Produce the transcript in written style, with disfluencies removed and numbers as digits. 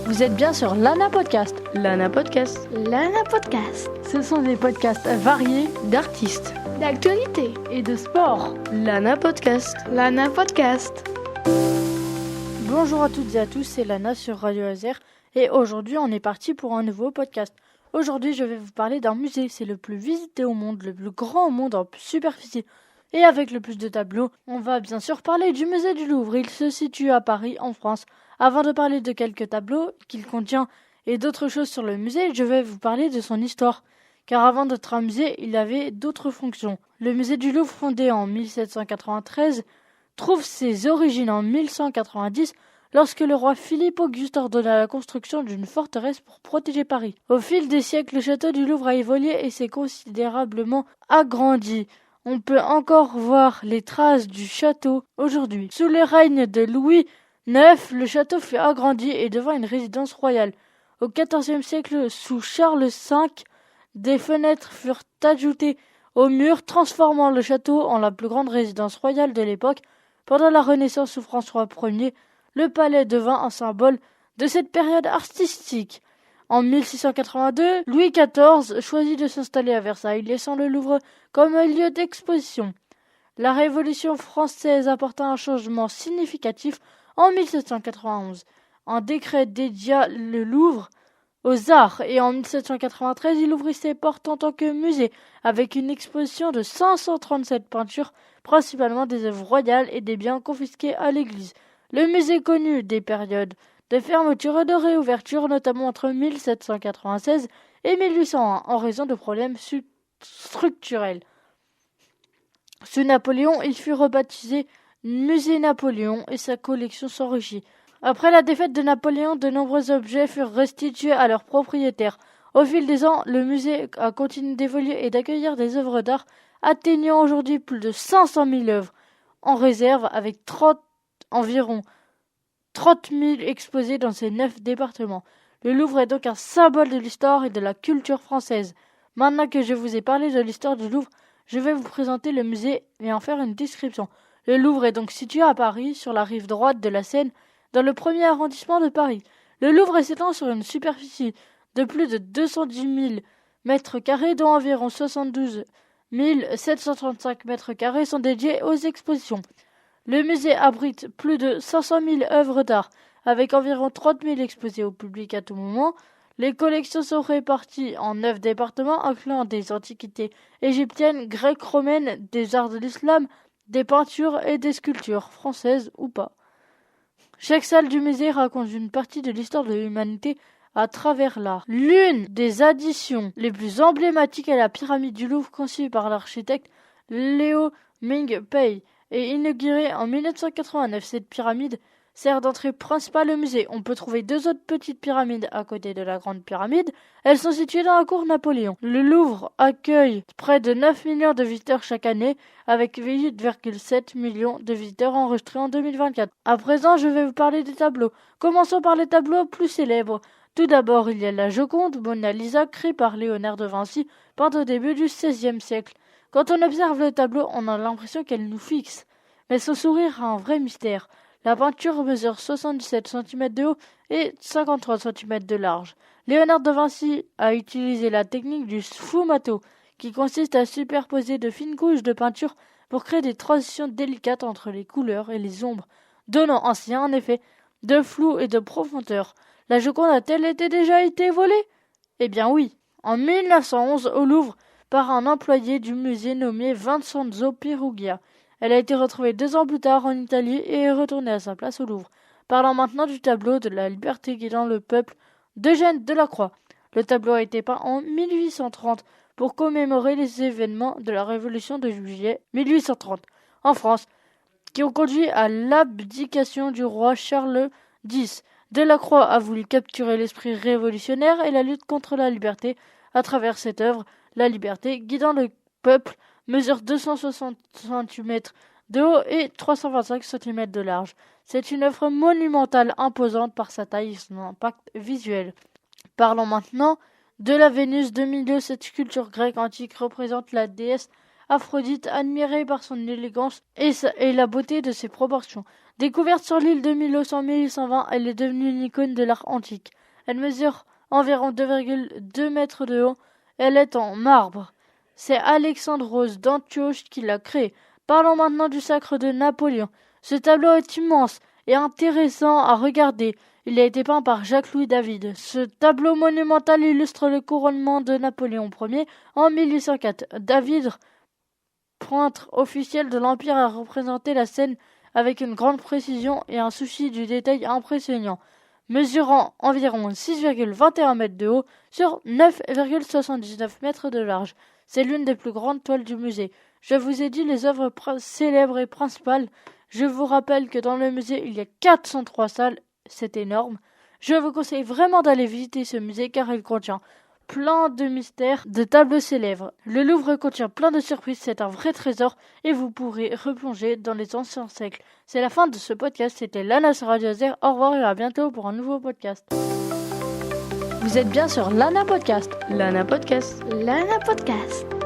Vous êtes bien sur Lana Podcast. Lana Podcast. Lana Podcast. Ce sont des podcasts variés D'artistes. D'actualité. et de sport. Lana Podcast. Lana Podcast. Bonjour à toutes et à tous, c'est Lana sur Radio Laser et aujourd'hui on est parti pour un nouveau podcast. Aujourd'hui je vais vous parler d'un musée, c'est le plus visité au monde, le plus grand au monde en superficie et avec le plus de tableaux. On va bien sûr parler du musée du Louvre, il se situe à Paris en France. Avant de parler de quelques tableaux qu'il contient et d'autres choses sur le musée, je vais vous parler de son histoire. Car avant d'être un musée, il avait d'autres fonctions. Le musée du Louvre, fondé en 1793, trouve ses origines en 1190 lorsque le roi Philippe Auguste ordonna la construction d'une forteresse pour protéger Paris. Au fil des siècles, le château du Louvre a évolué et s'est considérablement agrandi. On peut encore voir les traces du château aujourd'hui. Sous le règne de Louis IX, le château fut agrandi et devint une résidence royale. Au XIVe siècle, sous Charles V, des fenêtres furent ajoutées aux murs, transformant le château en la plus grande résidence royale de l'époque. Pendant la Renaissance sous François Ier, le palais devint un symbole de cette période artistique. En 1682, Louis XIV choisit de s'installer à Versailles, laissant le Louvre comme un lieu d'exposition. La Révolution française apporta un changement significatif en 1791. Un décret dédia le Louvre aux arts et en 1793, il ouvrit ses portes en tant que musée avec une exposition de 537 peintures, principalement des œuvres royales et des biens confisqués à l'église. Le musée connut des périodes de fermeture et de réouverture, notamment entre 1796 et 1801, en raison de problèmes structurels. Sous Napoléon, il fut rebaptisé Musée Napoléon et sa collection s'enrichit. Après la défaite de Napoléon, de nombreux objets furent restitués à leurs propriétaires. Au fil des ans, le musée a continué d'évoluer et d'accueillir des œuvres d'art, atteignant aujourd'hui plus de 500 000 œuvres en réserve, avec environ 30 000 exposées dans ces 9 départements. Le Louvre est donc un symbole de l'histoire et de la culture française. Maintenant que je vous ai parlé de l'histoire du Louvre, je vais vous présenter le musée et en faire une description. Le Louvre est donc situé à Paris, sur la rive droite de la Seine, dans le premier arrondissement de Paris. Le Louvre s'étend sur une superficie de plus de 210 000 mètres carrés, dont environ 72 735 mètres carrés sont dédiés aux expositions. Le musée abrite plus de 500 000 œuvres d'art, avec environ 30 000 exposées au public à tout moment. Les collections sont réparties en 9 départements, incluant des antiquités égyptiennes, grecques, romaines, des arts de l'islam, des peintures et des sculptures, françaises ou pas. Chaque salle du musée raconte une partie de l'histoire de l'humanité à travers l'art. L'une des additions les plus emblématiques est la pyramide du Louvre, conçue par l'architecte Léo Ming-Pei et inaugurée en 1989. Cette pyramide sert d'entrée principale au musée. On peut trouver 2 autres petites pyramides à côté de la grande pyramide. Elles sont situées dans la cour Napoléon. Le Louvre accueille près de 9 millions de visiteurs chaque année, avec 8,7 millions de visiteurs enregistrés en 2024. À présent, je vais vous parler des tableaux. Commençons par les tableaux plus célèbres. Tout d'abord, il y a la Joconde, Mona Lisa, créée par Léonard de Vinci, peinte au début du XVIe siècle. Quand on observe le tableau, on a l'impression qu'elle nous fixe. Mais son sourire a un vrai mystère. La peinture mesure 77 cm de haut et 53 cm de large. Léonard de Vinci a utilisé la technique du sfumato, qui consiste à superposer de fines couches de peinture pour créer des transitions délicates entre les couleurs et les ombres, donnant ainsi un effet de flou et de profondeur. La Joconde a-t-elle déjà été volée ? Eh bien oui. En 1911, au Louvre, par un employé du musée nommé Vincenzo Perugia. Elle a été retrouvée 2 ans plus tard en Italie et est retournée à sa place au Louvre. Parlons maintenant du tableau de la liberté guidant le peuple d'Eugène Delacroix. Le tableau a été peint en 1830 pour commémorer les événements de la Révolution de juillet 1830 en France, qui ont conduit à l'abdication du roi Charles X. Delacroix a voulu capturer l'esprit révolutionnaire et la lutte contre la liberté à travers cette œuvre. La liberté guidant le peuple mesure 260 cm de haut et 325 cm de large. C'est une œuvre monumentale imposante par sa taille et son impact visuel. Parlons maintenant de la Vénus de Milo. Cette sculpture grecque antique représente la déesse Aphrodite, admirée par son élégance et la beauté de ses proportions. Découverte sur l'île de Milos en 1120, elle est devenue une icône de l'art antique. Elle mesure environ 2,2 mètres de haut. Elle est en marbre. C'est Alexandros d'Antioche qui l'a créée. Parlons maintenant du sacre de Napoléon. Ce tableau est immense et intéressant à regarder. Il a été peint par Jacques-Louis David. Ce tableau monumental illustre le couronnement de Napoléon Ier en 1804. David, peintre officiel de l'Empire, a représenté la scène avec une grande précision et un souci du détail impressionnant. Mesurant environ 6,21 mètres de haut sur 9,79 mètres de large. C'est l'une des plus grandes toiles du musée. Je vous ai dit les œuvres célèbres et principales. Je vous rappelle que dans le musée, il y a 403 salles. C'est énorme. Je vous conseille vraiment d'aller visiter ce musée car il contient plein de mystères, de tableaux célèbres. Le Louvre contient plein de surprises, c'est un vrai trésor et vous pourrez replonger dans les anciens siècles. C'est la fin de ce podcast, c'était Lana sur Radio Azer. Au revoir et à bientôt pour un nouveau podcast. Vous êtes bien sur Lana Podcast. Lana Podcast. Lana Podcast.